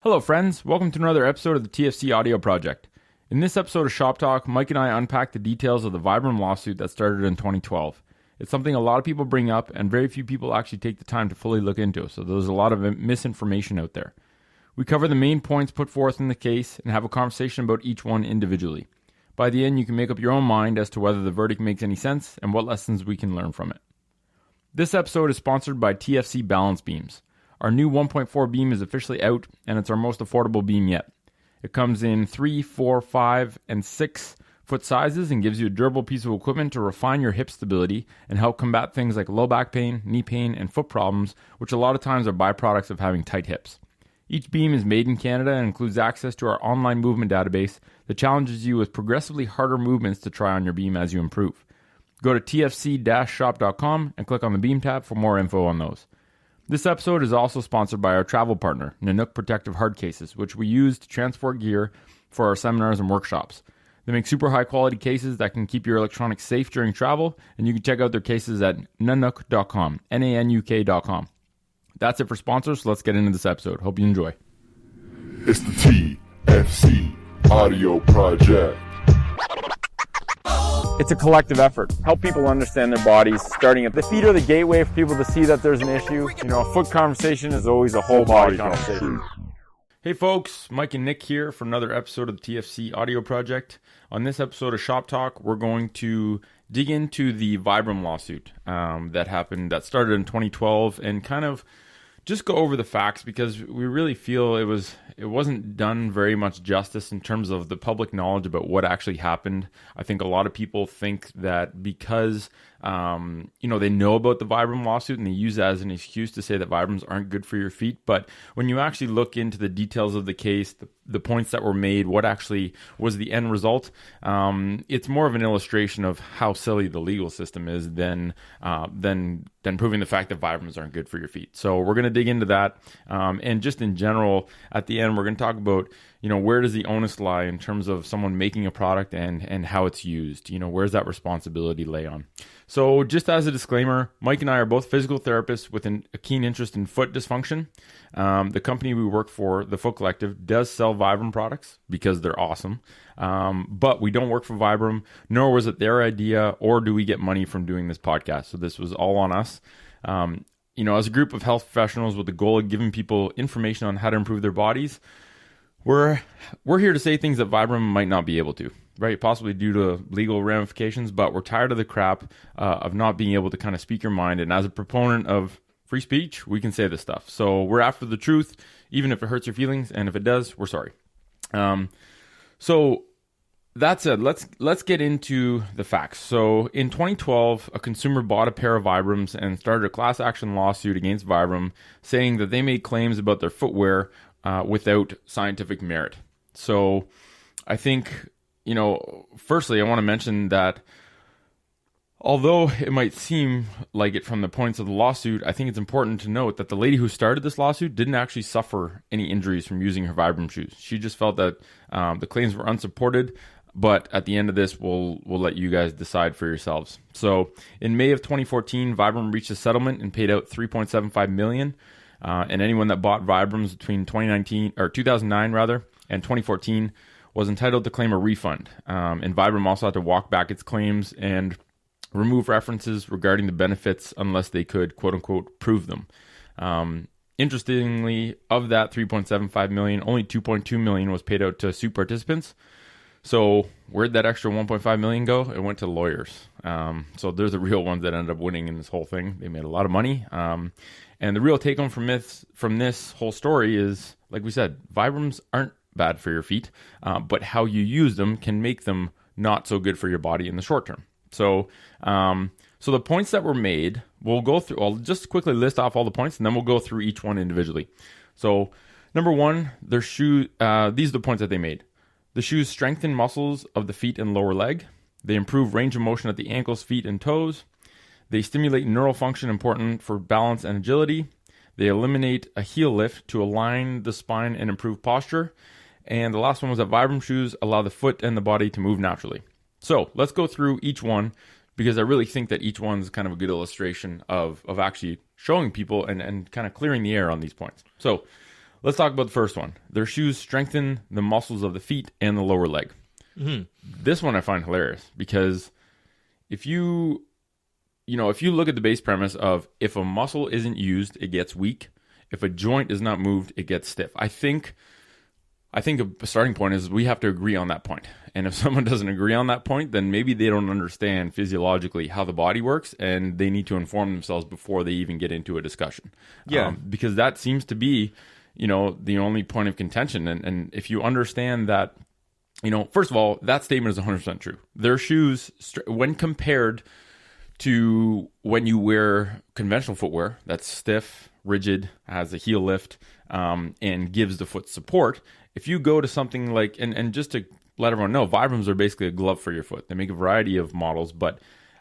Hello friends, welcome to another episode of the TFC audio project. In this episode of Shop Talk, Mike and I unpack the details of the Vibram lawsuit that started in 2012. It's something a lot of people bring up and very few people actually take the time to fully look into, so there's a lot of misinformation out there. We cover the main points put forth in the case and have a conversation about each one individually. By the end, you can make up your own mind as to whether the verdict makes any sense and what lessons we can learn from it. This episode is sponsored by TFC Balance Beams. Our new 1.4 beam is officially out, and it's our most affordable beam yet. It comes in 3, 4, 5, and 6 foot sizes and gives you a durable piece of equipment to refine your hip stability and help combat things like low back pain, knee pain, and foot problems, which a lot of times are byproducts of having tight hips. Each beam is made in Canada and includes access to our online movement database that challenges you with progressively harder movements to try on your beam as you improve. Go to tfc-shop.com and click on the beam tab for more info on those. This episode is also sponsored by our travel partner, Nanook Protective Hard Cases, which we use to transport gear for our seminars and workshops. They make super high quality cases that can keep your electronics safe during travel, and you can check out their cases at nanook.com, Nanuk.com. That's it for sponsors, so let's get into this episode. Hope you enjoy. It's the TFC audio project. It's a collective effort. Help people understand their bodies. Starting at the feet are the gateway for people to see that there's an issue. You know, a foot conversation is always a whole body conversation. Hey folks, Mike and Nick here for another episode of the TFC audio project. On this episode of Shop Talk, we're going to dig into the Vibram lawsuit that started in 2012 and kind of just go over the facts because we really feel it wasn't done very much justice in terms of the public knowledge about what actually happened. I think a lot of people think that because they know about the Vibram lawsuit and they use that as an excuse to say that Vibrams aren't good for your feet. But when you actually look into the details of the case, the points that were made, what actually was the end result, it's more of an illustration of how silly the legal system is than proving the fact that Vibrams aren't good for your feet. So we're going to dig into that. And just in general, at the end, we're going to talk about, where does the onus lie in terms of someone making a product and how it's used? Where's that responsibility lay on? So just as a disclaimer, Mike and I are both physical therapists with a keen interest in foot dysfunction. The company we work for, the Foot Collective, does sell Vibram products because they're awesome. But we don't work for Vibram, nor was it their idea, or do we get money from doing this podcast. So this was all on us. As a group of health professionals with the goal of giving people information on how to improve their bodies, we're here to say things that Vibram might not be able to, right? Possibly due to legal ramifications, but we're tired of the crap of not being able to kind of speak your mind. And as a proponent of free speech, we can say this stuff. So we're after the truth, even if it hurts your feelings. And if it does, we're sorry. So that said, let's get into the facts. So in 2012, a consumer bought a pair of Vibrams and started a class action lawsuit against Vibram, saying that they made claims about their footwear without scientific merit. So I think, firstly, I want to mention that although it might seem like it from the points of the lawsuit, I think it's important to note that the lady who started this lawsuit didn't actually suffer any injuries from using her Vibram shoes. She just felt that the claims were unsupported, but at the end of this, we'll let you guys decide for yourselves. So in May of 2014, Vibram reached a settlement and paid out $3.75 million. And anyone that bought Vibrams between 2009 and 2014 was entitled to claim a refund. And Vibram also had to walk back its claims and remove references regarding the benefits unless they could, quote unquote, prove them. Interestingly, of that $3.75 million, only $2.2 million was paid out to suit participants. So where'd that extra $1.5 million go? It went to lawyers. So they're the real ones that ended up winning in this whole thing. They made a lot of money. And the real take home from this whole story is, like we said, Vibrams aren't bad for your feet, but how you use them can make them not so good for your body in the short term. So the points that were made, we'll go through. I'll just quickly list off all the points, and then we'll go through each one individually. So number one, their shoe. These are the points that they made. The shoes strengthen muscles of the feet and lower leg. They improve range of motion at the ankles, feet, and toes. They stimulate neural function important for balance and agility. They eliminate a heel lift to align the spine and improve posture. And the last one was that Vibram shoes allow the foot and the body to move naturally. So let's go through each one because I really think that each one's kind of a good illustration of actually showing people and kind of clearing the air on these points. So let's talk about the first one. Their shoes strengthen the muscles of the feet and the lower leg. This one I find hilarious because if you look at the base premise of if a muscle isn't used, it gets weak. If a joint is not moved, it gets stiff. I think a starting point is we have to agree on that point. And if someone doesn't agree on that point, then maybe they don't understand physiologically how the body works, and they need to inform themselves before they even get into a discussion. Yeah. Because that seems to be, the only point of contention. And if you understand that, first of all, that statement is 100% true. Their shoes, when compared to when you wear conventional footwear that's stiff, rigid, has a heel lift, and gives the foot support, if you go to something like, and just to let everyone know, Vibrams are basically a glove for your foot. They make a variety of models, but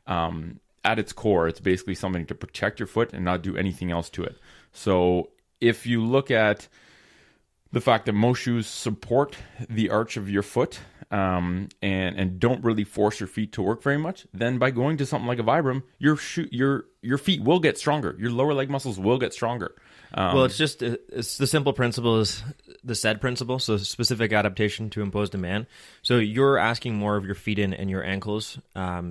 at its core, it's basically something to protect your foot and not do anything else to it. So if you look at the fact that most shoes support the arch of your foot and don't really force your feet to work very much, then by going to something like a Vibram, your feet will get stronger. Your lower leg muscles will get stronger. Well, it's the simple principle is the SAID principle, so specific adaptation to imposed demand. So you're asking more of your feet and your ankles,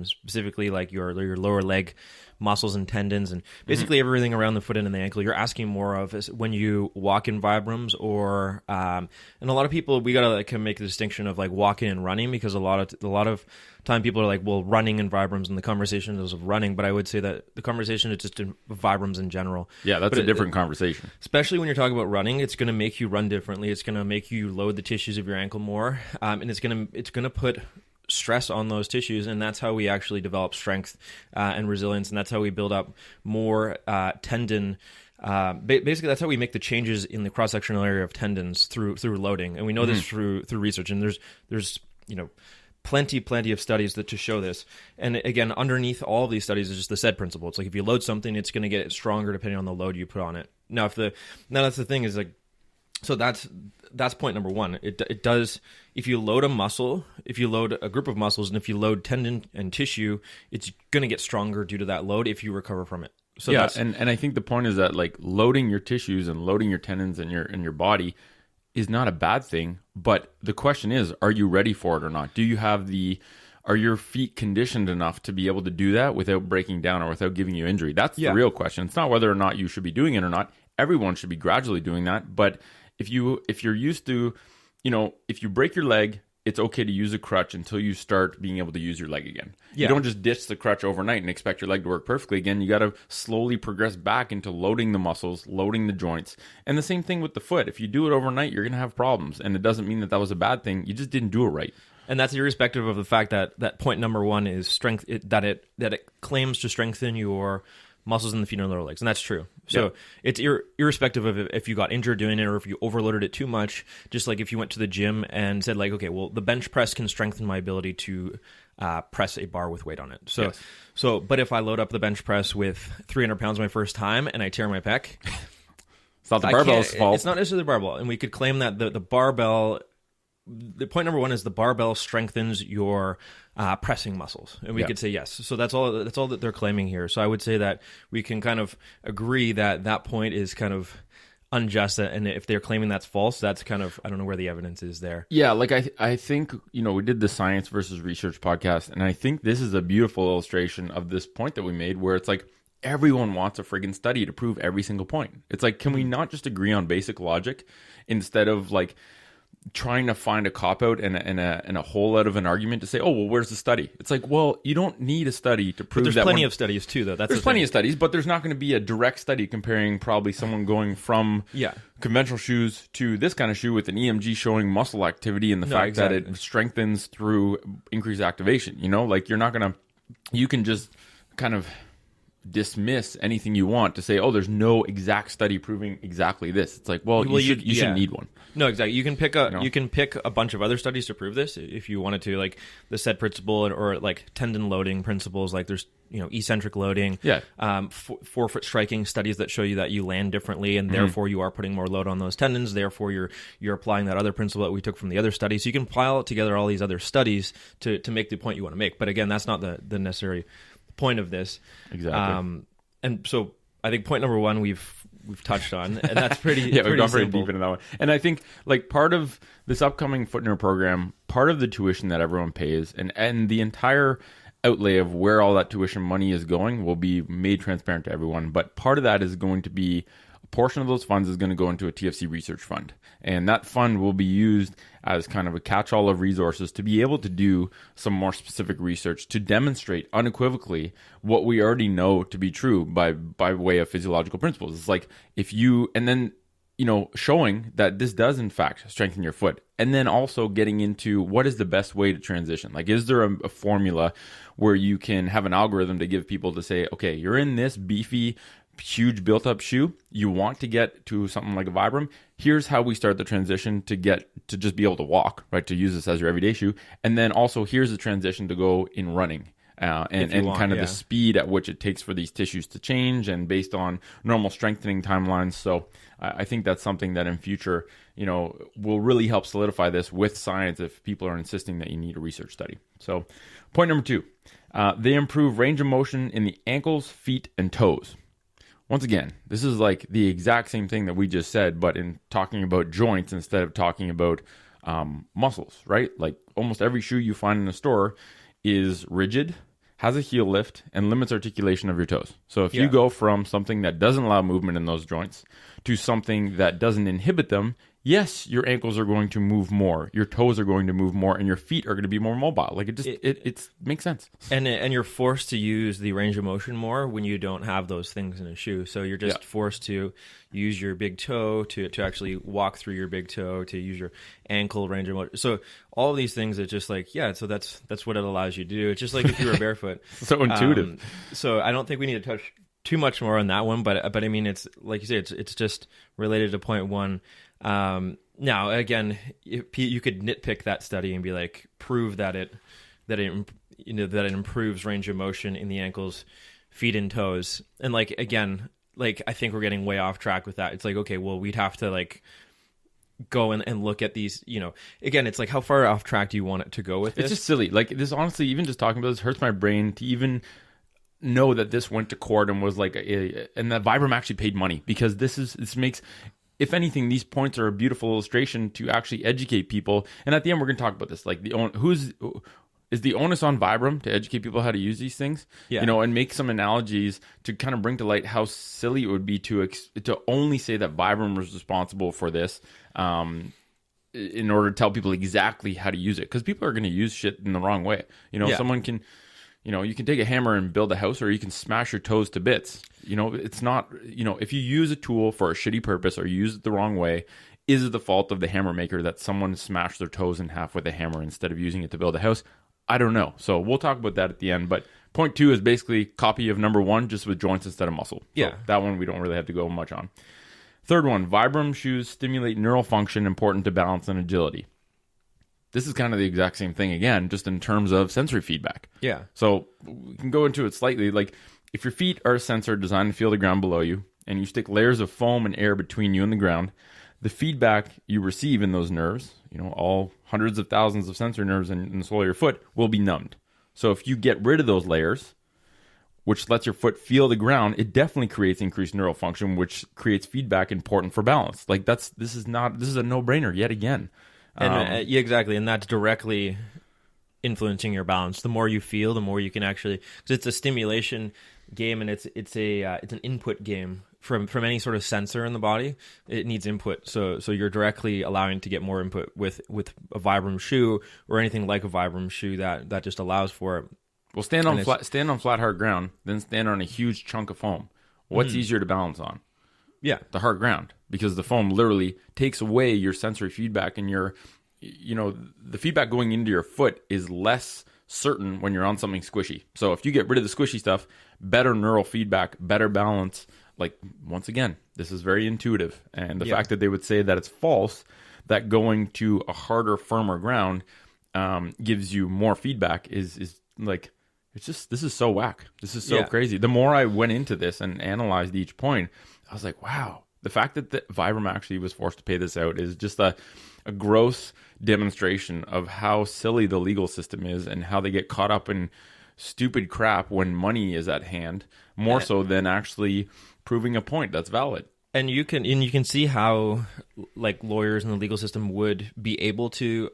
specifically like your lower leg muscles and tendons and basically everything around the foot and the ankle. You're asking more of when you walk in Vibrams or and a lot of people, we gotta like make the distinction of like walking and running, because a lot of time people are like, well, running and Vibrams, and the conversation is of running, but I would say that the conversation is just in Vibrams in general. Yeah, that's a different conversation. Especially when you're talking about running, it's going to make you run differently. It's going to make you load the tissues of your ankle more, and it's going to put stress on those tissues, and that's how we actually develop strength and resilience, and that's how we build up more tendon. Basically, that's how we make the changes in the cross-sectional area of tendons through loading, and we know this through research. And there's plenty of studies that to show this. And again, underneath all of these studies is just the SAID principle. It's like if you load something, it's going to get stronger depending on the load you put on it. Now, that's the thing is like, so that's point number one. It does, if you load a muscle, if you load a group of muscles, and if you load tendon and tissue, it's going to get stronger due to that load if you recover from it. So yeah, and I think the point is that like loading your tissues and loading your tendons and your body is not a bad thing, but the question is, are you ready for it or not? Are your feet conditioned enough to be able to do that without breaking down or without giving you injury? That's the real question. It's not whether or not you should be doing it or not. Everyone should be gradually doing that, but if you're used to, if you break your leg, it's okay to use a crutch until you start being able to use your leg again. Yeah. You don't just ditch the crutch overnight and expect your leg to work perfectly again. You got to slowly progress back into loading the muscles, loading the joints. And the same thing with the foot. If you do it overnight, you're going to have problems. And it doesn't mean that was a bad thing. You just didn't do it right. And that's irrespective of the fact that point number one is strength, that it claims to strengthen your muscles in the feet and lower legs, and that's true. So it's irrespective of if you got injured doing it or if you overloaded it too much. Just like if you went to the gym and said like, okay, well, the bench press can strengthen my ability to press a bar with weight on it. So, but if I load up the bench press with 300 pounds my first time and I tear my pec, it's not the barbell's fault. It's not necessarily the barbell, and we could claim that the barbell. The point number one is the barbell strengthens your pressing muscles, and we could say yes. So that's all that they're claiming here. So I would say that we can kind of agree that point is kind of unjust, and if they're claiming that's false, that's kind of, I don't know where the evidence is there. Yeah, like I think, we did the science versus research podcast, and I think this is a beautiful illustration of this point that we made, where it's like everyone wants a friggin' study to prove every single point. It's like, can we not just agree on basic logic instead of like trying to find a cop-out and a hole out of an argument to say, oh, well, where's the study? It's like, well, you don't need a study to prove that. But there's plenty of studies too, though. There's plenty of studies, but there's not going to be a direct study comparing probably someone going from conventional shoes to this kind of shoe with an EMG showing muscle activity and the fact that it strengthens through increased activation. Like you can just kind of dismiss anything you want to say, oh, there's no exact study proving exactly this. It's like, well you shouldn't need one. No, exactly. You can pick a bunch of other studies to prove this if you wanted to, like the SAID principle or like tendon loading principles. Like there's eccentric loading, forefoot striking studies that show you that you land differently, and therefore you are putting more load on those tendons. Therefore you're applying that other principle that we took from the other studies. So you can pile together all these other studies to make the point you want to make. But again, that's not the necessary point of this. Exactly. And so I think point number one, we've touched on, and that's pretty Yeah, pretty we've gone very simple. deep into that one. And I think like part of this upcoming Foot Nerd program, part of the tuition that everyone pays and the entire outlay of where all that tuition money is going will be made transparent to everyone. But part of that is going to be a portion of those funds is going to go into a TFC research fund. And that fund will be used as kind of a catch-all of resources to be able to do some more specific research to demonstrate unequivocally what we already know to be true by way of physiological principles. It's like if you, and then, showing that this does in fact strengthen your foot, and then also getting into what is the best way to transition. Like, is there a formula where you can have an algorithm to give people to say, okay, you're in this beefy, huge built-up shoe, you want to get to something like a Vibram, here's how we start the transition to get to just be able to walk, right, to use this as your everyday shoe, and then also here's the transition to go in running. And kind of the speed at which it takes for these tissues to change, and based on normal strengthening timelines. So I think that's something that in future, will really help solidify this with science if people are insisting that you need a research study. So point number 2, they improve range of motion in the ankles, feet, and toes. Once again, this is like the exact same thing that we just said, but in talking about joints instead of talking about muscles, right? Like almost every shoe you find in a store is rigid, has a heel lift, and limits articulation of your toes. So if you go from something that doesn't allow movement in those joints to something that doesn't inhibit them, yes, your ankles are going to move more, your toes are going to move more, and your feet are going to be more mobile. Like it makes sense. And you're forced to use the range of motion more when you don't have those things in a shoe. So you're just forced to use your big toe to actually walk through your big toe, to use your ankle range of motion. So all of these things are just like, so that's what it allows you to do. It's just like if you were barefoot. So intuitive. So I don't think we need to touch too much more on that one, but I mean, it's like you say, it's just related to point 1. Now again, you could nitpick that study and be like, prove that it improves range of motion in the ankles, feet, and toes. And like, again, like I think we're getting way off track with that. It's like, okay, well, we'd have to like go and look at these, again, it's like, how far off track do you want it to go with this? It's just silly. Like this, honestly, even just talking about this hurts my brain to even know that this went to court and was like, and that Vibram actually paid money, because this makes, if anything, these points are a beautiful illustration to actually educate people. And at the end, we're going to talk about this, like is the onus on Vibram to educate people how to use these things, and make some analogies to kind of bring to light how silly it would be to only say that Vibram was responsible for this, in order to tell people exactly how to use it, because people are going to use shit in the wrong way. Someone can, you can take a hammer and build a house, or you can smash your toes to bits. It's not, if you use a tool for a shitty purpose or you use it the wrong way, is it the fault of the hammer maker that someone smashed their toes in half with a hammer instead of using it to build a house? I don't know. So we'll talk about that at the end. But point 2 is basically copy of number 1, just with joints instead of muscle. So that one we don't really have to go much on. Third one, Vibram shoes stimulate neural function important to balance and agility. This is kind of the exact same thing again, just in terms of sensory feedback. Yeah. So we can go into it slightly. Like if your feet are a sensor designed to feel the ground below you, and you stick layers of foam and air between you and the ground, the feedback you receive in those nerves, all hundreds of thousands of sensor nerves in the sole of your foot, will be numbed. So if you get rid of those layers, which lets your foot feel the ground, it definitely creates increased neural function, which creates feedback important for balance. Like this is a no-brainer yet again. And exactly, and that's directly influencing your balance. The more you feel, the more you can actually, because it's a stimulation game, and it's an input game from any sort of sensor in the body. It needs input, so you're directly allowing to get more input with a Vibram shoe or anything like a Vibram shoe that just allows for it. Well, stand on flat hard ground, then stand on a huge chunk of foam. What's easier to balance on? Yeah, the hard ground, because the foam literally takes away your sensory feedback, and the feedback going into your foot is less certain when you're on something squishy. So if you get rid of the squishy stuff, better neural feedback, better balance. Like, once again, this is very intuitive. And the fact that they would say that it's false, that going to a harder, firmer ground gives you more feedback is like, this is so whack. This is so crazy. The more I went into this and analyzed each point, I was like, wow. The fact that the Vibram actually was forced to pay this out is just a gross demonstration of how silly the legal system is, and how they get caught up in stupid crap when money is at hand, more so than actually proving a point that's valid. And you can see how like lawyers in the legal system would be able to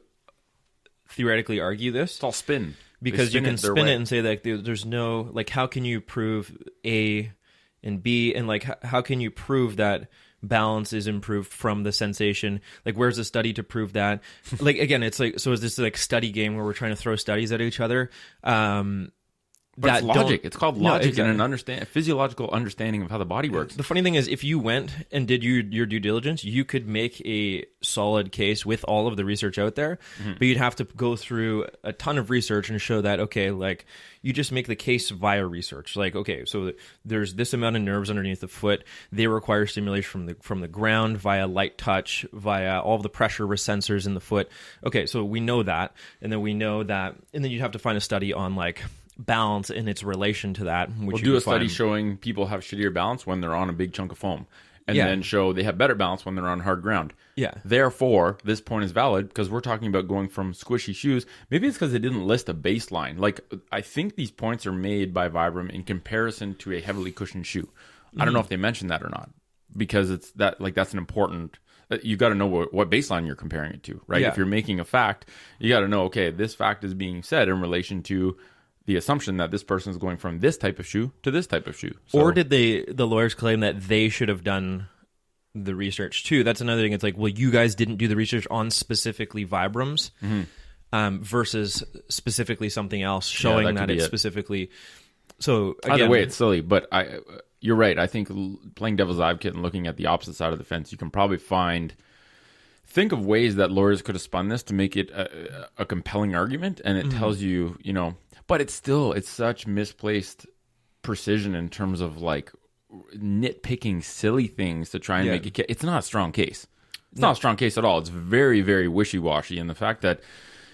theoretically argue this. It's all spin. Because you can spin it and say that there's no, like, how can you prove A and B, and like how can you prove that balance is improved from the sensation? Like, where's the study to prove that? Like, again, it's like, so is this like study game where we're trying to throw studies at each other? But it's logic. It's called logic and a physiological understanding of how the body works. The funny thing is, if you went and did your due diligence, you could make a solid case with all of the research out there, but you'd have to go through a ton of research and show that, okay, like, you just make the case via research. Like, okay, so there's this amount of nerves underneath the foot. They require stimulation from the ground via light touch, via all of the pressure sensors in the foot. Okay, so we know that, and then we know that, and then you'd have to find a study on like balance in its relation to that. We'll do a study showing people have shittier balance when they're on a big chunk of foam, and then show they have better balance when they're on hard ground. Yeah. Therefore, this point is valid because we're talking about going from squishy shoes. Maybe it's because they didn't list a baseline. Like, I think these points are made by Vibram in comparison to a heavily cushioned shoe. I don't know if they mentioned that or not, because it's that, like, that's an important. You got to know what baseline you're comparing it to, right? Yeah. If you're making a fact, you got to know, okay, this fact is being said in relation to the assumption that this person is going from this type of shoe to this type of shoe. So, or did the lawyers claim that they should have done the research too? That's another thing. It's like, well, you guys didn't do the research on specifically Vibrams versus specifically something else, showing that it's specifically. So again, either way, it's silly. But you're right. I think playing devil's advocate and looking at the opposite side of the fence, you can probably think of ways that lawyers could have spun this to make it a compelling argument, and it tells you, but it's such misplaced precision in terms of like nitpicking silly things to try and make it. It's not a strong case. It's not a strong case at all. It's very, very wishy-washy. And the fact that,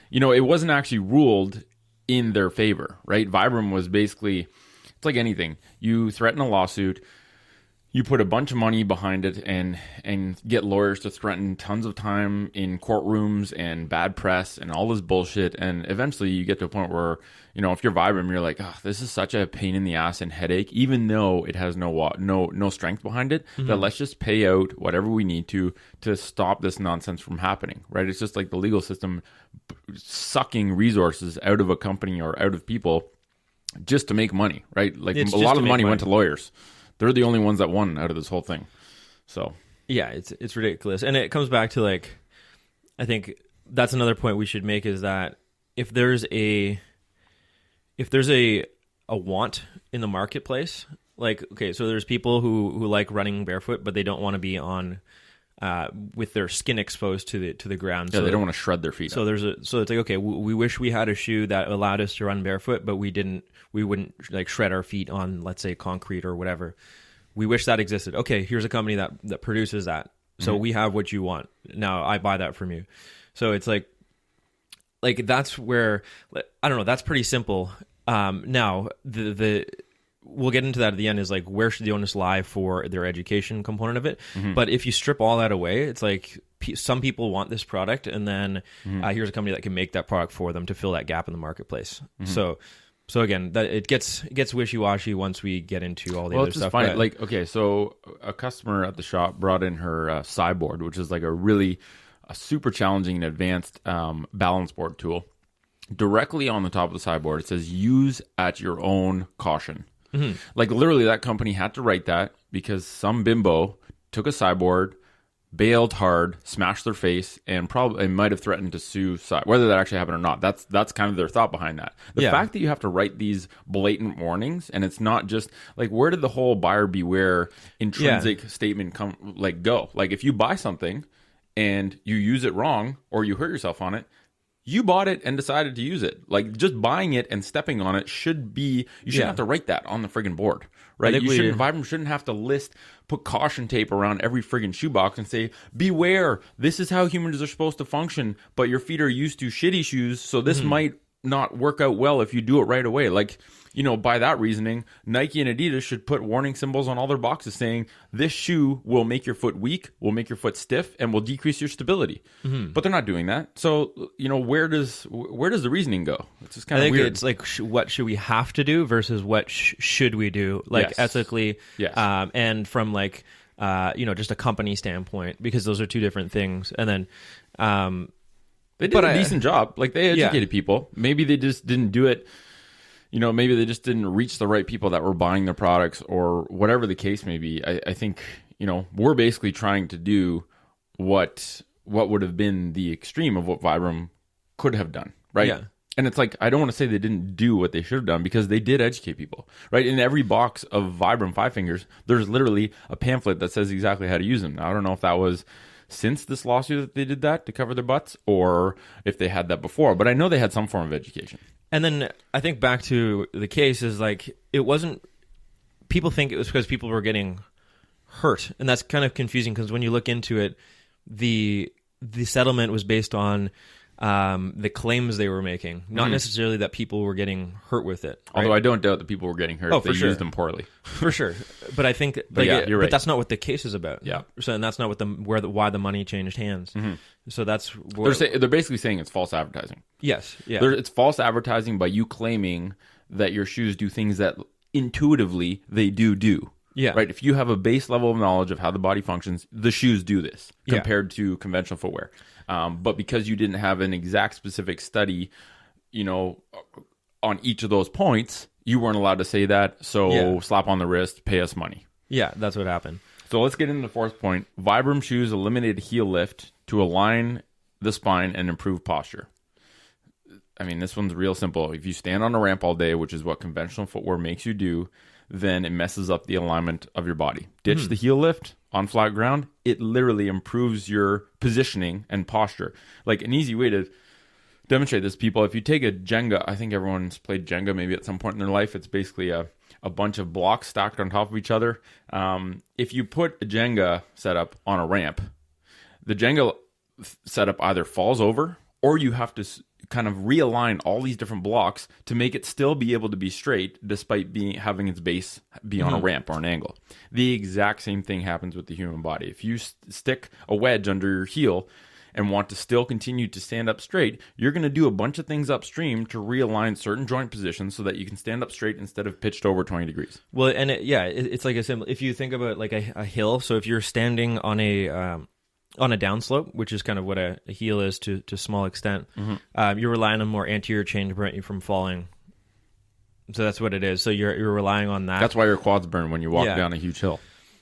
it wasn't actually ruled in their favor, right? Vibram was basically, it's like anything. You threaten a lawsuit, you put a bunch of money behind it and get lawyers to threaten tons of time in courtrooms and bad press and all this bullshit. And eventually you get to a point where, if you're Vibram, you're like, oh, this is such a pain in the ass and headache, even though it has no strength behind it, that let's just pay out whatever we need to stop this nonsense from happening, right? It's just like the legal system sucking resources out of a company or out of people just to make money, right? Like, a lot of the money went to lawyers. They're the only ones that won out of this whole thing. So yeah, it's ridiculous. And it comes back to, like, I think that's another point we should make, is that if there's a want in the marketplace, like, okay, so there's people who like running barefoot, but they don't want to be on with their skin exposed to the ground. Yeah, so they don't want to shred their feet. So it's like, okay, we wish we had a shoe that allowed us to run barefoot, but we wouldn't like shred our feet on, let's say, concrete or whatever. We wish that existed. Okay, here's a company that produces that. So we have what you want. Now I buy that from you. So it's like that's where, I don't know, that's pretty simple. Now we'll get into that at the end, is like, where should the onus lie for their education component of it? But if you strip all that away, it's like some people want this product, and then here's a company that can make that product for them to fill that gap in the marketplace. So again, that it gets wishy-washy once we get into all the other stuff. Funny. Like, okay, so a customer at the shop brought in her Cyboard, which is like a super challenging and advanced balance board tool. Directly on the top of the Cyboard, it says, use at your own caution. Like, literally, that company had to write that because some bimbo took a Cyboard, bailed hard, smashed their face, and probably might have threatened to sue. Whether that actually happened or not, that's kind of their thought behind that. The fact that you have to write these blatant warnings, and it's not just like, where did the whole buyer beware intrinsic statement go? Like, if you buy something and you use it wrong or you hurt yourself on it, you bought it and decided to use it. Like, just buying it and stepping on it should be, you shouldn't have to write that on the friggin' board, right? Vibram shouldn't have to put caution tape around every friggin' shoebox and say, beware, this is how humans are supposed to function, but your feet are used to shitty shoes, so this might not work out well if you do it right away. Like, by that reasoning, Nike and Adidas should put warning symbols on all their boxes saying, this shoe will make your foot weak, will make your foot stiff, and will decrease your stability. But they're not doing that. So, where does the reasoning go? It's just kind of weird. It's like, what should we have to do versus what should we do? Like, ethically. Yes. And from, like, just a company standpoint, because those are two different things. And then, they did a decent job. Like, they educated people. Maybe they just didn't do it. Maybe they just didn't reach the right people that were buying their products, or whatever the case may be. I think, we're basically trying to do what would have been the extreme of what Vibram could have done, right? Yeah. And it's like, I don't want to say they didn't do what they should have done, because they did educate people, right? In every box of Vibram 5 fingers, there's literally a pamphlet that says exactly how to use them. Now, I don't know if that was since this lawsuit that they did that to cover their butts, or if they had that before, but I know they had some form of education. And then I think back to the case is like, it wasn't, people think it was because people were getting hurt. And that's kind of confusing, because when you look into it, the settlement was based on the claims they were making, not necessarily that people were getting hurt with it. Right? Although I don't doubt that people were getting hurt. They used them poorly. For sure. But I think, you're right. But that's not what the case is about. Yeah. So, and that's not what why the money changed hands. So that's they're basically saying it's false advertising. Yes. Yeah. It's false advertising by you claiming that your shoes do things that intuitively they do. Yeah. Right. If you have a base level of knowledge of how the body functions, the shoes do this compared to conventional footwear. But because you didn't have an exact specific study, on each of those points, you weren't allowed to say that. So slap on the wrist, pay us money. Yeah, that's what happened. So let's get into the fourth point. Vibram shoes eliminated heel lift to align the spine and improve posture. I mean, this one's real simple. If you stand on a ramp all day, which is what conventional footwear makes you do, then it messes up the alignment of your body. Ditch the heel lift on flat ground. It literally improves your positioning and posture. Like, an easy way to demonstrate this, people, if you take a Jenga, I think everyone's played Jenga maybe at some point in their life. It's basically a bunch of blocks stacked on top of each other. If you put a Jenga setup on a ramp, the Jenga setup either falls over, or you have to kind of realign all these different blocks to make it still be able to be straight despite having its base be on a ramp or an angle. The exact same thing happens with the human body. If you stick a wedge under your heel and want to still continue to stand up straight, you're going to do a bunch of things upstream to realign certain joint positions so that you can stand up straight instead of pitched over 20 degrees. Well, and it's like a simple, if you think about like a hill, so if you're standing on a downslope, which is kind of what a heel is to a small extent, you're relying on more anterior chain to prevent you from falling. So that's what it is. So you're relying on that. That's why your quads burn when you walk down a huge hill.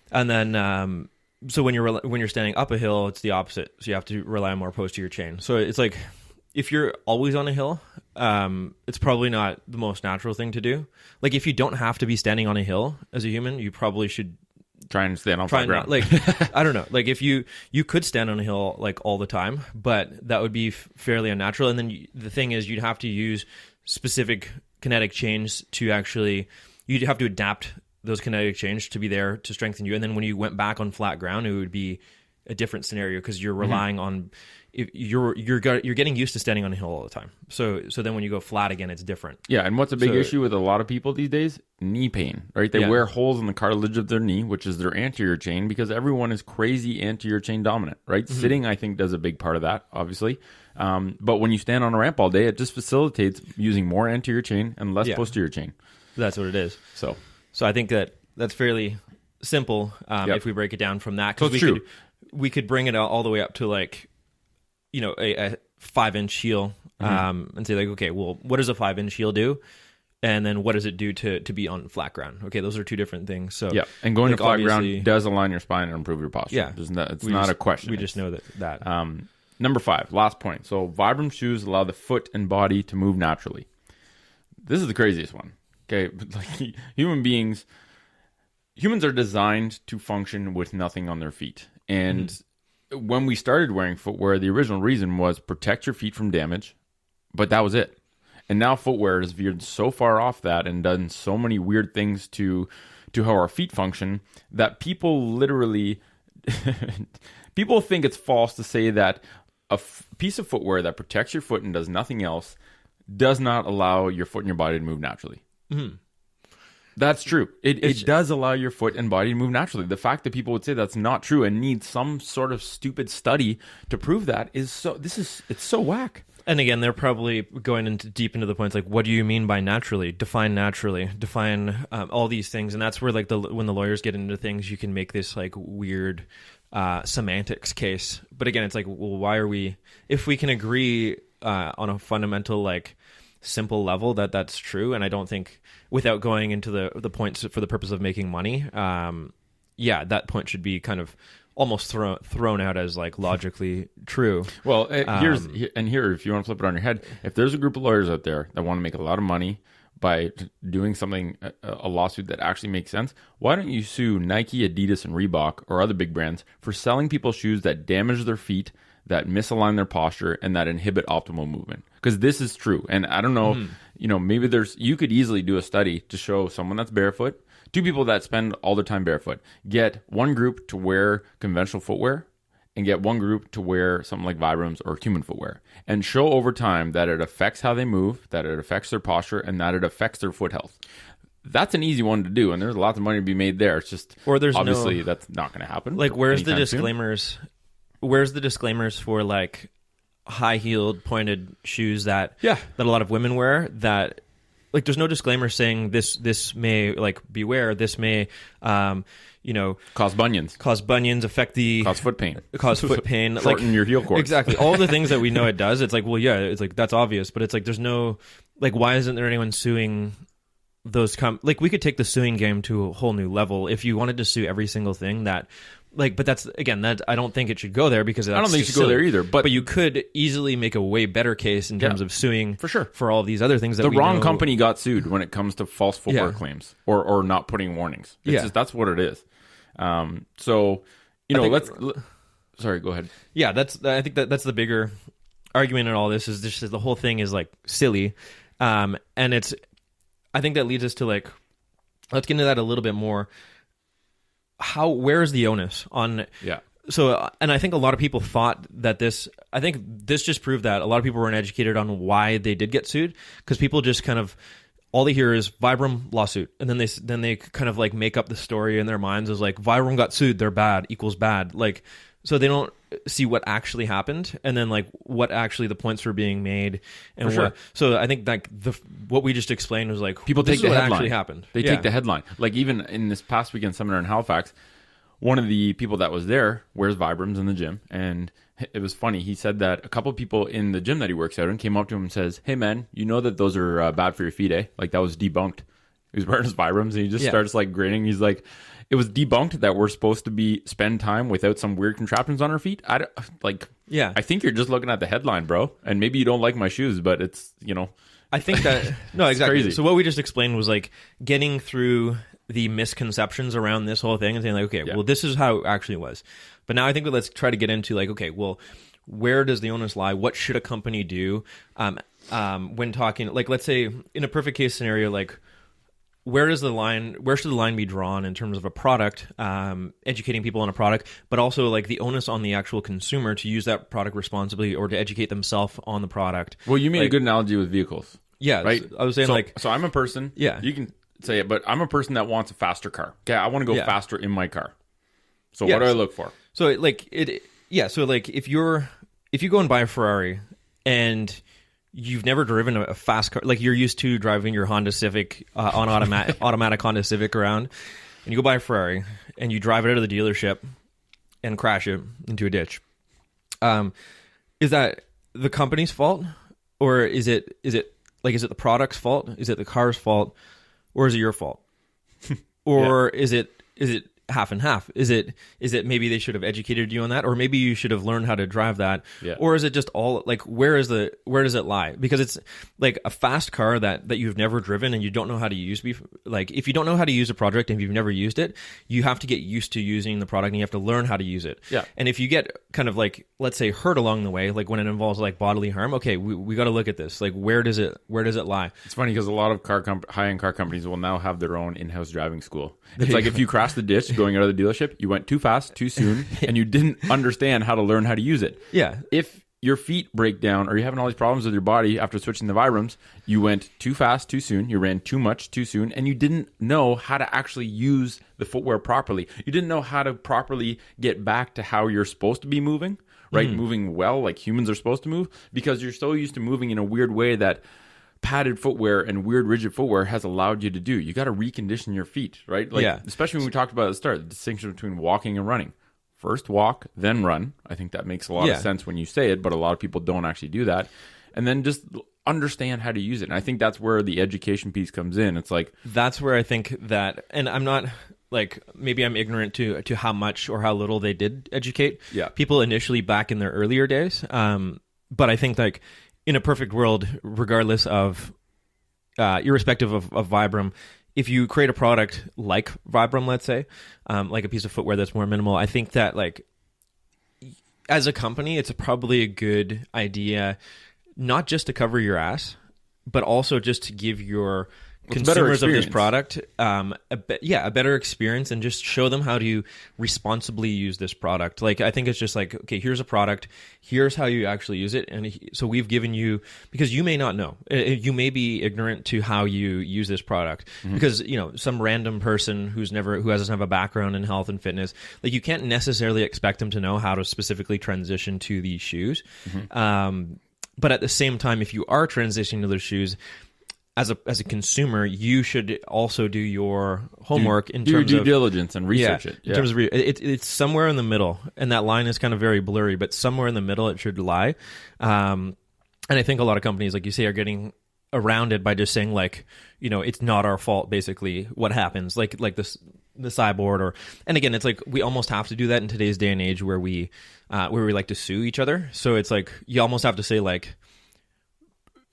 And then, so when you're standing up a hill, it's the opposite. So you have to rely on more posterior chain. So it's like, if you're always on a hill, it's probably not the most natural thing to do. Like, if you don't have to be standing on a hill as a human, you probably should try and stand on flat ground. Like, I don't know. Like, if you could stand on a hill like all the time, but that would be fairly unnatural. And then the thing is, you'd have to use specific kinetic chains to actually, you'd have to adapt those kinetic chains to be there to strengthen you. And then when you went back on flat ground, it would be a different scenario, because you're relying on, you're getting used to standing on a hill all the time. So then when you go flat again, it's different. Yeah, and what's a big issue with a lot of people these days? Knee pain, right? They wear holes in the cartilage of their knee, which is their anterior chain, because everyone is crazy anterior chain dominant, right? Sitting, I think, does a big part of that, obviously. But when you stand on a ramp all day, it just facilitates using more anterior chain and less posterior chain. That's what it is. So I think that's fairly simple if we break it down from that. Because we could bring it all the way up to, like, a 5-inch heel, and say, like, okay, well, what does a 5-inch heel do? And then what does it do to be on flat ground? Okay, those are two different things. So and going to flat ground does align your spine and improve your posture. Yeah, it's not a question. We just know that. Number 5, last point. So Vibram shoes allow the foot and body to move naturally. This is the craziest one. Okay, like, humans are designed to function with nothing on their feet. And when we started wearing footwear, the original reason was protect your feet from damage, but that was it. And now footwear has veered so far off that and done so many weird things to how our feet function that people literally people think it's false to say that a piece of footwear that protects your foot and does nothing else does not allow your foot and your body to move naturally. That's true. It does allow your foot and body to move naturally. The fact that people would say that's not true and need some sort of stupid study to prove that it's so whack. And again, they're probably going into deep into the points like, what do you mean by naturally? Define all these things, and that's where like when the lawyers get into things, you can make this like weird semantics case. But again, it's like, well, why are we? If we can agree on a fundamental like simple level that's true, and I don't think without going into the points for the purpose of making money, that point should be kind of almost thrown out as like logically true. Well, here, if you want to flip it on your head, if there's a group of lawyers out there that want to make a lot of money by doing something, a lawsuit that actually makes sense, why don't you sue Nike, Adidas, and Reebok or other big brands for selling people shoes that damage their feet, that misalign their posture, and that inhibit optimal movement? Because this is true. And I don't know, maybe you could easily do a study to show someone that's barefoot, two people that spend all their time barefoot, get one group to wear conventional footwear and get one group to wear something like Vibrams or human footwear, and show over time that it affects how they move, that it affects their posture, and that it affects their foot health. That's an easy one to do, and there's lots of money to be made there. It's just, obviously that's not going to happen. Like, where's the disclaimers? Soon. Where's the disclaimers for like high-heeled pointed shoes that a lot of women wear that... Like, there's no disclaimer saying this may, like, beware, this may, cause bunions, affect cause foot pain, shorten like, your heel cords. Exactly. All the things that we know it does. It's like, well, yeah, it's like, that's obvious, but it's like, there's no, like, why isn't there anyone suing those, like, we could take the suing game to a whole new level if you wanted to sue every single thing that, like, but that's, again, that I don't think it should go there because that's I don't think it should go there either. But you could easily make a way better case in terms of suing for sure for all these other things that the wrong company got sued when it comes to false footwear claims or not putting warnings. It's just, that's what it is. Sorry, go ahead. Yeah, I think that's the bigger argument in all this is just the whole thing is like silly, and I think that leads us to like, let's get into that a little bit more. Where is the onus on? Yeah. So, and I think a lot of people thought that I think this just proved that a lot of people weren't educated on why they did get sued, because people just kind of, all they hear is Vibram lawsuit, and then they kind of like make up the story in their minds as like Vibram got sued, they're bad equals bad. Like, so they don't see what actually happened, and then like what actually the points were being made, and So I think like what we just explained was like people take the headline. Actually happened. They take the headline. Like even in this past weekend seminar in Halifax, one of the people that was there wears Vibrams in the gym, and it was funny. He said that a couple of people in the gym that he works out in came up to him and says, "Hey man, you know that those are bad for your feet, eh?" Like that was debunked. He was wearing his Vibrams, and he just starts like grinning. He's like, it was debunked that we're supposed to spend time without some weird contraptions on our feet. I think you're just looking at the headline, bro. And maybe you don't like my shoes, but it's, I think that, no, exactly. Crazy. So what we just explained was like getting through the misconceptions around this whole thing and saying like, okay, well, this is how it actually was. But now I think that let's try to get into like, okay, well, where does the onus lie? What should a company do when talking, like, let's say in a perfect case scenario, like, where should the line be drawn in terms of a product, educating people on a product, but also like the onus on the actual consumer to use that product responsibly or to educate themselves on the product? Well, you made a good analogy with vehicles. Yeah, right. I was saying so I'm a person. Yeah, you can say it, but I'm a person that wants a faster car. Okay, I want to go faster in my car. So what do I look for? So like So like if you go and buy a Ferrari and you've never driven a fast car, like you're used to driving your Honda Civic on automatic Honda Civic around, and you go buy a Ferrari and you drive it out of the dealership and crash it into a ditch. Is that the company's fault, or is it the product's fault? Is it the car's fault, or is it your fault? Or is it half and half? Is it maybe they should have educated you on that, or maybe you should have learned how to drive that, or is it just all like where does it lie? Because it's like a fast car that you've never driven and you don't know how to use. Like if you don't know how to use a product and you've never used it, you have to get used to using the product and you have to learn how to use it. Yeah. And if you get kind of like, let's say, hurt along the way, like when it involves like bodily harm, okay, we got to look at this. Like where does it lie? It's funny because a lot of high-end car companies will now have their own in-house driving school. It's like if you crash the ditch going out of the dealership, you went too fast, too soon, and you didn't understand how to learn how to use it. Yeah. If your feet break down or you're having all these problems with your body after switching the Vibrams, you went too fast, too soon, you ran too much, too soon, and you didn't know how to actually use the footwear properly. You didn't know how to properly get back to how you're supposed to be moving, right? Moving well, like humans are supposed to move, because you're so used to moving in a weird way that padded footwear and weird rigid footwear has allowed you to do. You got to recondition your feet, right? Like, especially when we talked about at the start, the distinction between walking and running. First walk, then run. I think that makes a lot of sense when you say it, but a lot of people don't actually do that. And then just understand how to use it. And I think that's where the education piece comes in. It's like, that's where I think that, and I'm not like, maybe I'm ignorant to how much or how little they did educate people initially back in their earlier days. But I think like in a perfect world, regardless of, irrespective of Vibram, if you create a product like Vibram, let's say, like a piece of footwear that's more minimal, I think that like as a company, it's probably a good idea not just to cover your ass, but also just to give your consumers of this product a better experience, and just show them how to responsibly use this product. Like, I think it's just like, okay, here's a product, here's how you actually use it. And so we've given you, because you may not know, you may be ignorant to how you use this product, because, you know, some random person who doesn't have a background in health and fitness, like, you can't necessarily expect them to know how to specifically transition to these shoes. But at the same time, if you are transitioning to those shoes, as a consumer, you should also do your homework in terms of due diligence and research it. In terms of it's somewhere in the middle, and that line is kind of very blurry, but somewhere in the middle it should lie. And I think a lot of companies, like you say, are getting around it by just saying, like, you know, it's not our fault. Basically, what happens, like this the cyborg, and again, it's like we almost have to do that in today's day and age where we like to sue each other. So it's like you almost have to say, like,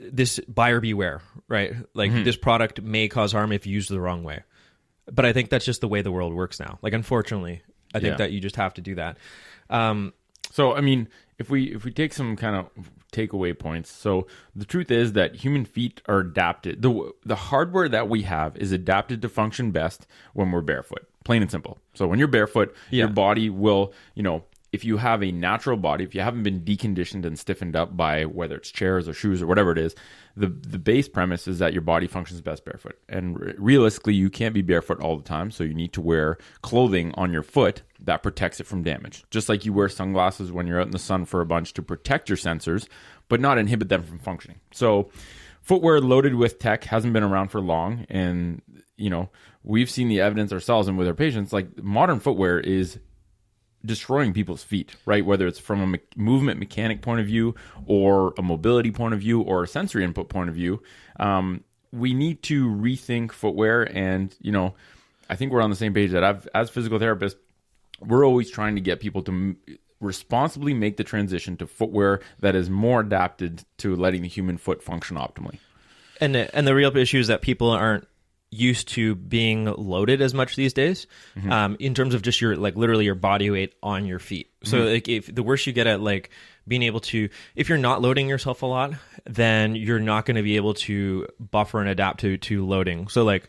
this buyer beware, right? Like, this product may cause harm if used the wrong way. But I think that's just the way the world works now. Like, unfortunately, I think that you just have to do that. So, I mean, if we take some kind of takeaway points, so the truth is that human feet are adapted. The hardware that we have is adapted to function best when we're barefoot, plain and simple. So when you're barefoot, your body will, you know, if you have a natural body, if you haven't been deconditioned and stiffened up by whether it's chairs or shoes or whatever it is, the base premise is that your body functions best barefoot. And realistically, you can't be barefoot all the time, so you need to wear clothing on your foot that protects it from damage. Just like you wear sunglasses when you're out in the sun for a bunch to protect your sensors, but not inhibit them from functioning. So footwear loaded with tech hasn't been around for long, and, you know, we've seen the evidence ourselves and with our patients. Like, modern footwear is destroying people's feet, right? Whether it's from a movement mechanic point of view, or a mobility point of view, or a sensory input point of view. We need to rethink footwear. And, you know, I think we're on the same page that as physical therapists, we're always trying to get people to responsibly make the transition to footwear that is more adapted to letting the human foot function optimally. And the real issue is that people aren't used to being loaded as much these days, in terms of just your, like, literally your body weight on your feet. So like, if the worse you get at, like, being able to, if you're not loading yourself a lot, then you're not going to be able to buffer and adapt to loading. So, like,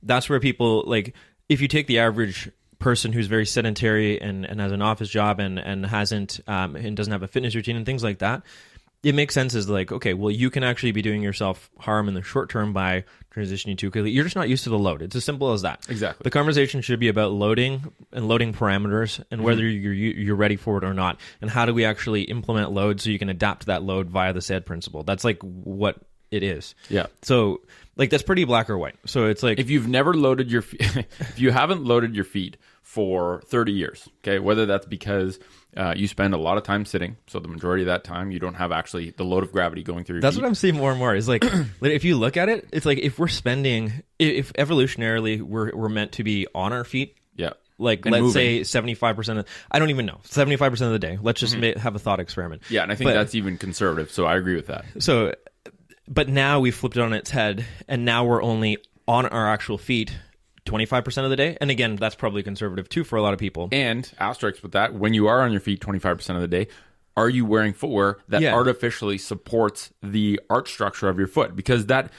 that's where people, like, if you take the average person who's very sedentary and has an office job and hasn't and doesn't have a fitness routine and things like that, it makes sense as, like, okay, well, you can actually be doing yourself harm in the short term by transitioning too quickly. You're just not used to the load. It's as simple as that. Exactly. The conversation should be about loading and loading parameters, and whether you're ready for it or not, and how do we actually implement load so you can adapt to that load via the SAID principle. That's, like, what it is. Yeah. So, like, that's pretty black or white. So it's like, if you've never loaded your if you haven't loaded your feet for 30 years, okay, whether that's because you spend a lot of time sitting, so the majority of that time you don't have actually the load of gravity going through your that's feet. what I'm seeing more and more is, like, if you look at it, it's like, if evolutionarily we're meant to be on our feet, like, and let's moving. Say 75% of, I don't even know, 75% of the day, let's just have a thought experiment. Yeah, and I think that's even conservative, so I agree with that. So, but now we flipped it on its head, and now we're only on our actual feet 25% of the day. And again, that's probably conservative too for a lot of people. And asterisk with that, when you are on your feet 25% of the day, are you wearing footwear that artificially supports the arch structure of your foot? Because that,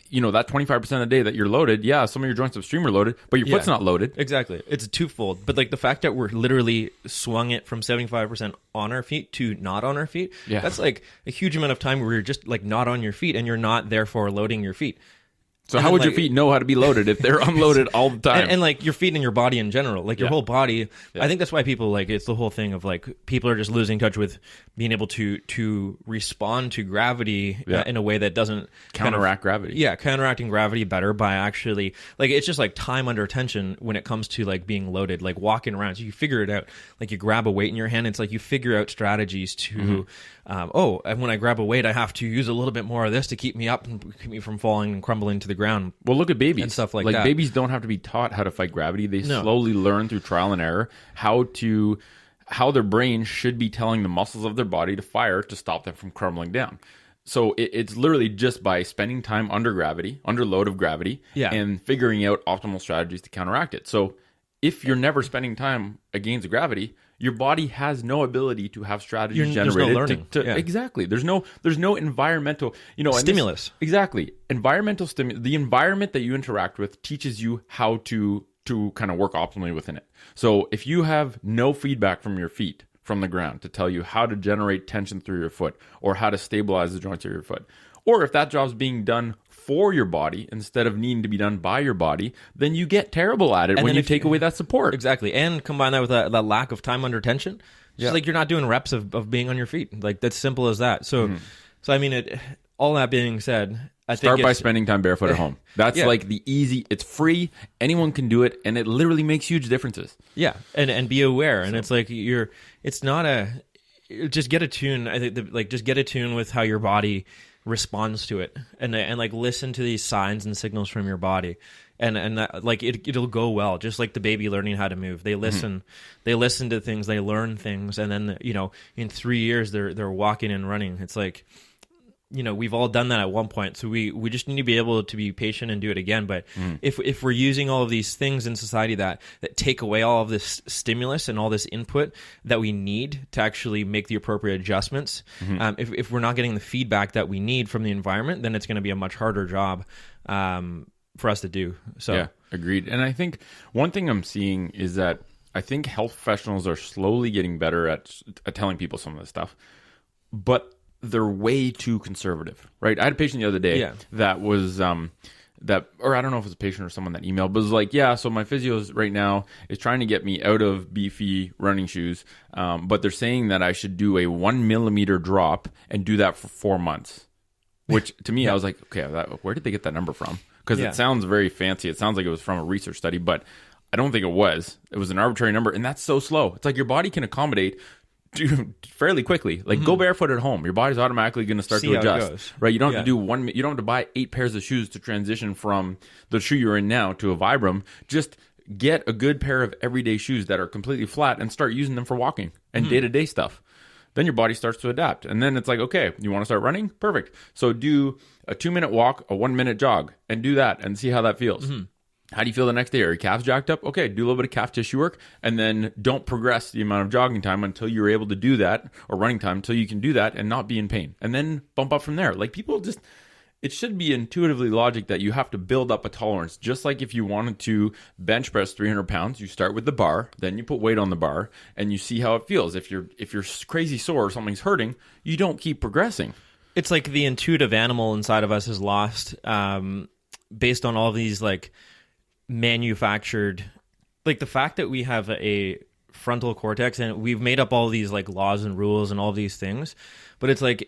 you know, that 25% of the day that you're loaded, some of your joints upstream are loaded, but your foot's not loaded. Exactly. It's twofold. But, like, the fact that we're literally swung it from 75% on our feet to not on our feet, that's, like, a huge amount of time where you're just, like, not on your feet, and you're not therefore loading your feet. So how would your feet know how to be loaded if they're unloaded all the time? And like your feet and your body in general, like your whole body. I think that's why people like, it's the whole thing of like, people are just losing touch with being able to respond to gravity in a way that doesn't counteract gravity. Yeah, counteracting gravity better by actually, like, it's just like time under tension when it comes to like being loaded, like walking around. So you figure it out. Like you grab a weight in your hand, it's like you figure out strategies to, and when I grab a weight, I have to use a little bit more of this to keep me up and keep me from falling and crumbling to the ground. Well, look at babies and stuff like that. that. Babies don't have to be taught how to fight gravity. They slowly learn through trial and error how their brain should be telling the muscles of their body to fire to stop them from crumbling down. So it's literally just by spending time under gravity, under load of gravity, and figuring out optimal strategies to counteract it. So if you're never spending time against gravity, your body has no ability to have strategies generated. There's no learning. Exactly. There's no environmental, stimulus. Exactly. Environmental stimulus. The environment that you interact with teaches you how to kind of work optimally within it. So if you have no feedback from your feet, from the ground, to tell you how to generate tension through your foot or how to stabilize the joints of your foot, or if that job's being done for your body instead of needing to be done by your body, then you get terrible at it when you take away that support. Exactly. And combine that with that lack of time under tension. It's just like you're not doing reps of being on your feet. Like, that's simple as that. So I mean, all that being said, I think start by spending time barefoot at home. That's like the easy, it's free, anyone can do it, and it literally makes huge differences. Yeah, and be aware. And it's like it's not just get attuned. I think just get attuned with how your body responds to it, and like listen to these signs and signals from your body, and that, like it'll go well. Just like the baby learning how to move, they listen to things, they learn things, and then in 3 years they're walking and running. It's like, we've all done that at one point, so we just need to be able to be patient and do it again. But if we're using all of these things in society that take away all of this stimulus and all this input that we need to actually make the appropriate adjustments, if we're not getting the feedback that we need from the environment, then it's going to be a much harder job for us to do. So yeah, agreed. And I think one thing I'm seeing is that I think health professionals are slowly getting better at telling people some of this stuff, but they're way too conservative, right? I had a patient the other day that was or I don't know if it was a patient or someone that emailed, but it was like, so my physios right now is trying to get me out of beefy running shoes, but they're saying that I should do a 1 millimeter drop and do that for 4 months. Which to me, I was like, okay, where did they get that number from? Because it sounds very fancy. It sounds like it was from a research study, but I don't think it was. It was an arbitrary number, and that's so slow. It's like your body can accommodate fairly quickly. Like, go barefoot at home. Your body's automatically going to start to adjust, right? You don't have to do you don't have to buy 8 pairs of shoes to transition from the shoe you're in now to a Vibram. Just get a good pair of everyday shoes that are completely flat and start using them for walking and day-to-day stuff. Then your body starts to adapt. And then it's like, okay, you want to start running? Perfect. So do a 2-minute walk, a 1-minute jog, and do that and see how that feels. How do you feel the next day? Are your calves jacked up? Okay, do a little bit of calf tissue work, and then don't progress the amount of jogging time until you're able to do that, or running time until you can do that and not be in pain. And then bump up from there. Like, people just, it should be intuitively logic that you have to build up a tolerance. Just like if you wanted to bench press 300 pounds, you start with the bar, then you put weight on the bar, and you see how it feels. If you're crazy sore or something's hurting, you don't keep progressing. It's like the intuitive animal inside of us is lost, based on all these like manufactured, like the fact that we have a frontal cortex and we've made up all these like laws and rules and all these things, but it's like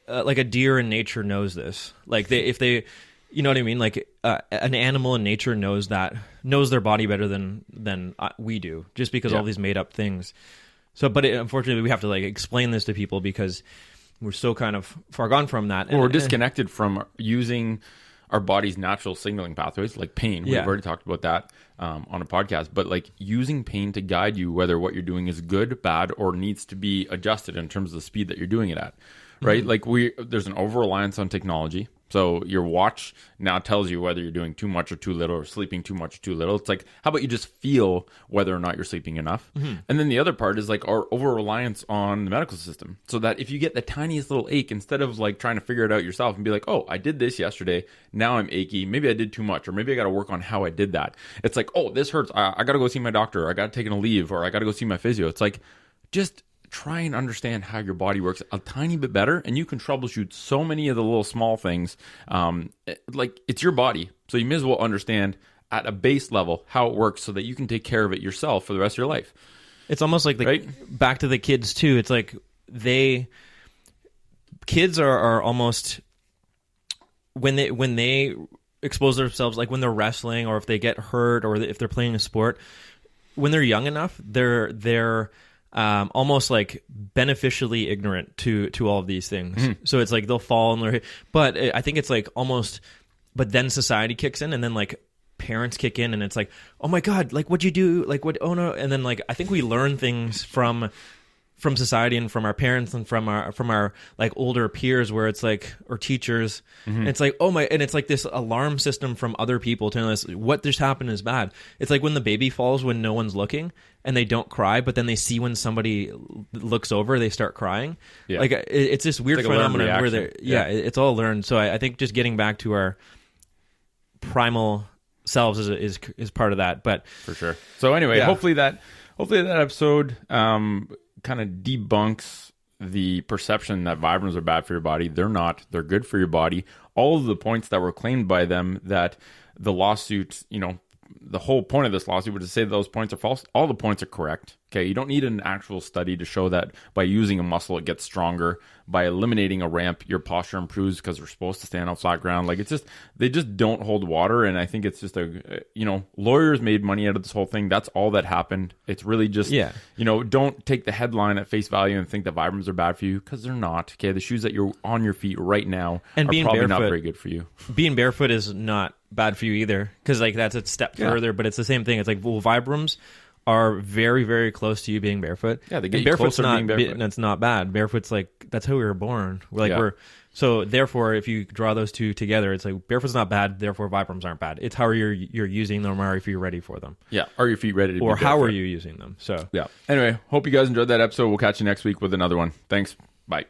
a deer in nature knows this. Like if they, you know what I mean? Like an animal in nature knows their body better than we do, just because all these made up things. So, but unfortunately, we have to like explain this to people because we're so kind of far gone from that. Or we're disconnected from using our body's natural signaling pathways, like pain. We've already talked about that on a podcast, but like using pain to guide you whether what you're doing is good, bad, or needs to be adjusted in terms of the speed that you're doing it at, right? Like there's an over-reliance on technology. So your watch now tells you whether you're doing too much or too little, or sleeping too much or too little. It's like, how about you just feel whether or not you're sleeping enough? And then the other part is like our over-reliance on the medical system. So that if you get the tiniest little ache, instead of like trying to figure it out yourself and be like, oh, I did this yesterday, now I'm achy, maybe I did too much, or maybe I got to work on how I did that. It's like, oh, this hurts, I got to go see my doctor, or I got to take a leave, or I got to go see my physio. It's like, just try and understand how your body works a tiny bit better, and you can troubleshoot so many of the little small things. Like, it's your body, so you may as well understand at a base level how it works so that you can take care of it yourself for the rest of your life. It's almost like back to the kids too. It's like kids are almost, when they expose themselves, like when they're wrestling or if they get hurt or if they're playing a sport, when they're young enough, they're almost like beneficially ignorant to all of these things. Mm-hmm. So it's like they'll fall and they're, but I think it's like almost, but then society kicks in, and then like parents kick in, and it's like, oh my God, like what'd you do? Like what? Oh no. And then like, I think we learn things from society and from our parents and from our like older peers, where it's like, or teachers, mm-hmm. and it's like, oh my, and it's like this alarm system from other people telling us what just happened is bad. It's like when the baby falls when no one's looking and they don't cry, but then they see when somebody looks over, they start crying. Yeah. Like it's this weird phenomenon where they're, it's all learned. So I think just getting back to our primal selves is part of that, but for sure. So anyway, hopefully that episode kind of debunks the perception that Vibrams are bad for your body. They're not. They're good for your body. All of the points that were claimed by them, that the lawsuit, the whole point of this lawsuit was to say those points are false. All the points are correct. Okay, you don't need an actual study to show that by using a muscle it gets stronger. By eliminating a ramp, your posture improves because we're supposed to stand on flat ground. Like, it's just, they just don't hold water. And I think it's just lawyers made money out of this whole thing. That's all that happened. It's really just, don't take the headline at face value and think that Vibrams are bad for you, because they're not. Okay, the shoes that you're on your feet right now are probably not very good for you. Being barefoot is not bad for you either, because like that's a step further, but it's the same thing. It's like, well, Vibrams are very, very close to you being barefoot. Yeah, they get you closer to being barefoot. That's not bad. Barefoot's like, that's how we were born. So therefore, if you draw those two together, it's like barefoot's not bad, therefore Vibrams aren't bad. It's how you're using them, or if you're ready for them. Yeah, are your feet ready to be barefoot? Or how are you using them? So yeah. Anyway, hope you guys enjoyed that episode. We'll catch you next week with another one. Thanks. Bye.